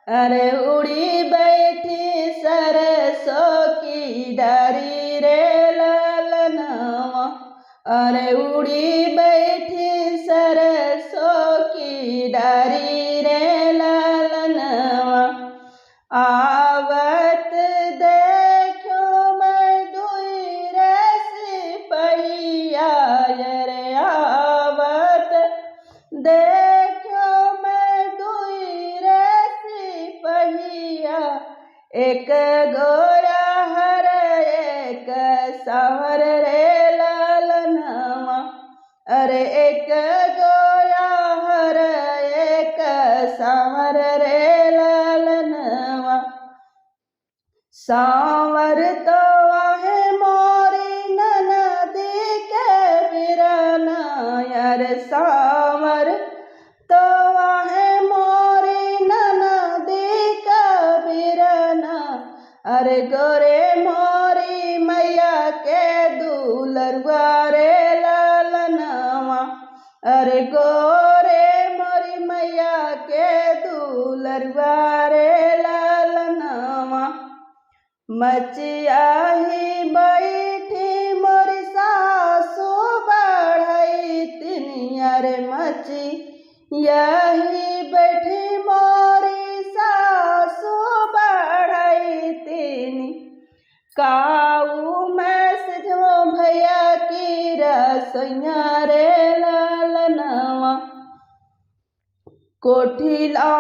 अरे उड़ी बैठी सरसों की डारी रे लालनवा, अरे उड़ी बैठी सरसों की डारी रे लालनवा। आवत देखो मैं दुई रे सिपहिया, रे आवत देखो मैं दुई रे सिपहिया, एक गोरा हर एक सांवर रे लालनवा, अरे एक गोरा हर एक सांवर रे लालनवा। सांवर तो आहे मोरी ननदी के बिरना, यार सांवर तो आहे मोरी ननदी का बिरना, अरे गोरे मोरी मैया के दुलरुआ रे लालनवा, अरे गोरे मोरी मैया के दुलरुआ रे लालनवा। मचिया ही बैठी मोरी सासू बढ़ई तिनी, अरे मचिया ही बैठी मोरी सासू बढ़ई तिनी। काऊ मैं सिझो भैया की रसोइया रे लालनवा, कोठिला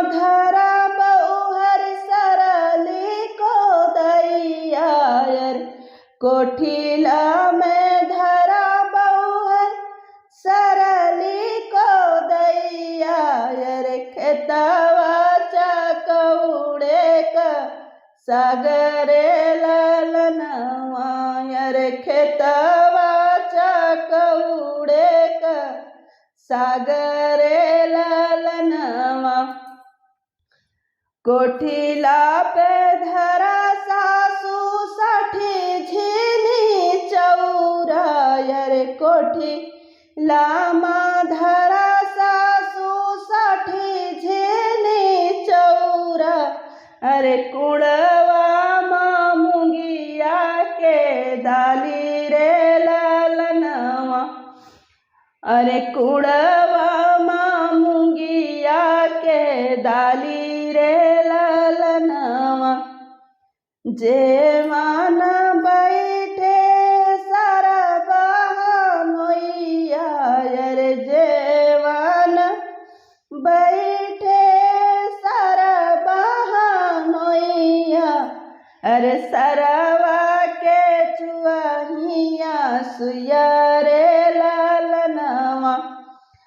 धरा बहुहर सरली को दैया, कोठिला में धरा बहुहर सरली को दैया, खेतवा चकौड़े का सागरे लालनवा, खेतवा चकौड़े का सागरे लालनवा। कोठिला पे धरा सासू साठी झीनी चौरा, कोठिला मा धरा सासू साठी झीनी चौरा, अरे कुड़वा मा मुंगिया के दाली रे लालनवा, अरे कुड़वा मा मुंगिया के दाली रे लालनवा। जेवान बैठे सारा बहनोइया, अरे जेवान बैठे सारा बहनोइया, अरे सरवा के चुआहिया सुया रे लालनवा,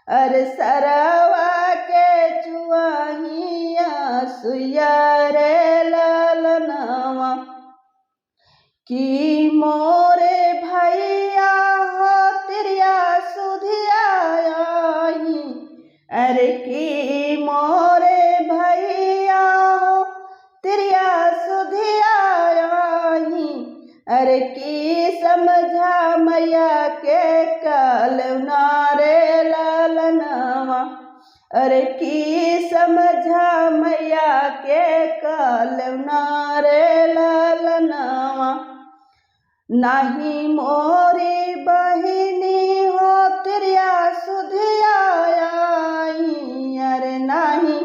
अरे सरवा के चुआहिया सुया रे लालनवा। की मोरे भैया हो तिरिया सुधिया आई, अरे की मोरे भैया हो तिरिया सुधिया आई, अरे की समझा मैया के कलना रे लालनवा, अरे की समझा मैया के कलना रे लालनवा। नाही मोरी बहिनी हो तिरिया सुधिया आई, अरे नाही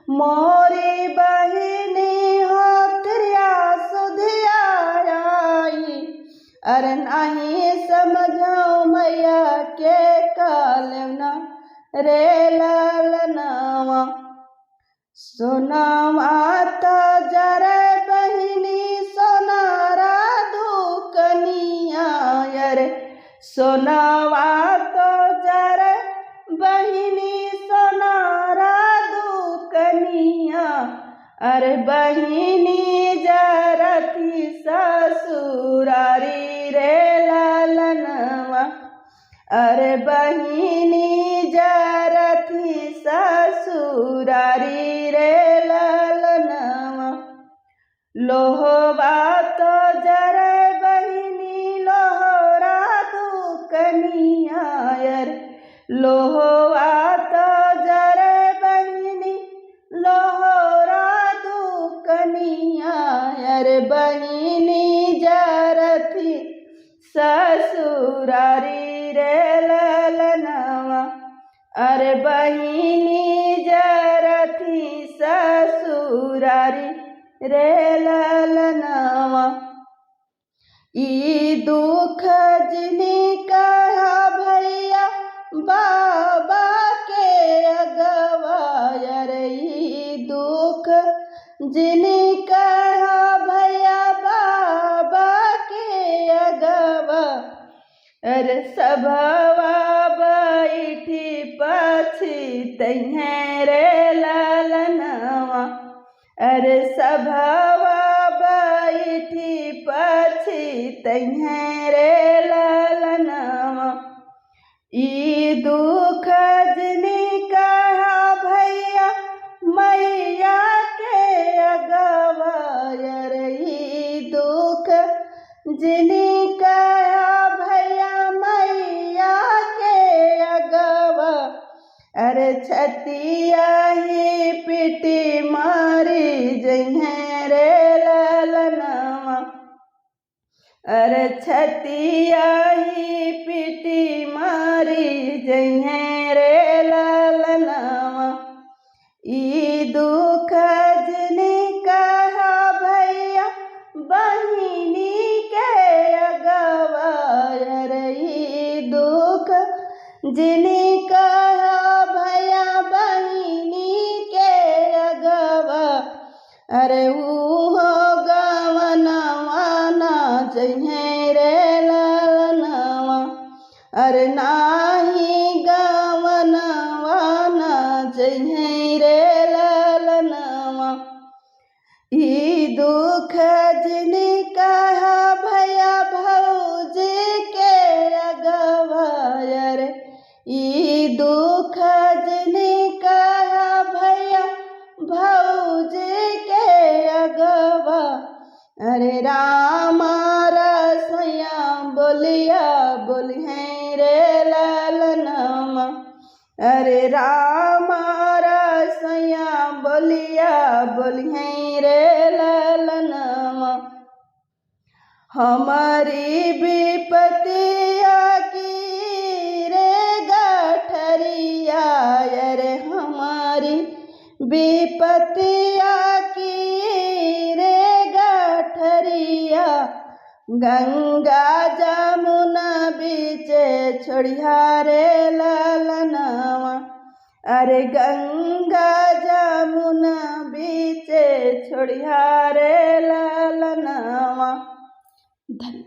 मोरी बहिनी हो तिरिया सुधिया आई, अरे नाही समझो मैया के कलना रे लालनवा। सोनावा तो जरे बहिनी सोनारा दुकनिया, अरे सोनावा तो जरे बहिनी सोनारा दुकनिया, अरे बहिनी जरती ससुरारी रे लालनवा, अरे बहिनी जरती ससुरारी रे लालनवा। लोहवा तो जरे बहिनी लोहरा दुकनिया, लोहवा तो जरे बहिनी लोहरा अरे बहिनी जरथी ससुरारी रे ललनवा ई दुख जिनी कहा भैया बाबा के अगवा अरे ई दुख जिनी कहा भैया बाबा के अगवा अरे सभवा बैठी पछितैहें रे ललनवा अरे सभवा बैठी पछितैहें रे ललनवा ई दुख जिनी कहा भैया मैया के अगवा अरे ई दुख जिनी कहा भैया मैया के अगवा अरे छतिया ही पिटी मारी जइहें रे ललनवा अरे छतिया ही पिटी मारी जइहें रे ललनवा ई दुख जिनी कहा भैया बहिनी के अगवा अरे ई दुख जिनी कहा भैया बहिनी के अगवा अरे ऊहो गवनवा ना जइहें रे ललनवा अरे नाही गवनवा ना जइहें रे ललनवा ई दुख जिनी कहा भैया भौजी के अगवा अरे ई दुख जिनी कहा भैया भौजी के अगवा अरे रामा रसैया बोलिया बोलिहें रे ललनवा अरे रामा रसैया बोलिया बोलिहें रे ललनवा हमारी विपतिया की रे गठरिया अरे हमारी विपतिया की रे गठरिया गंगा जमुना बीचे छोड़िया रे ललनवा अरे गंगा जमुना बीचे छोड़िया रे ललनवा। धन्यवाद।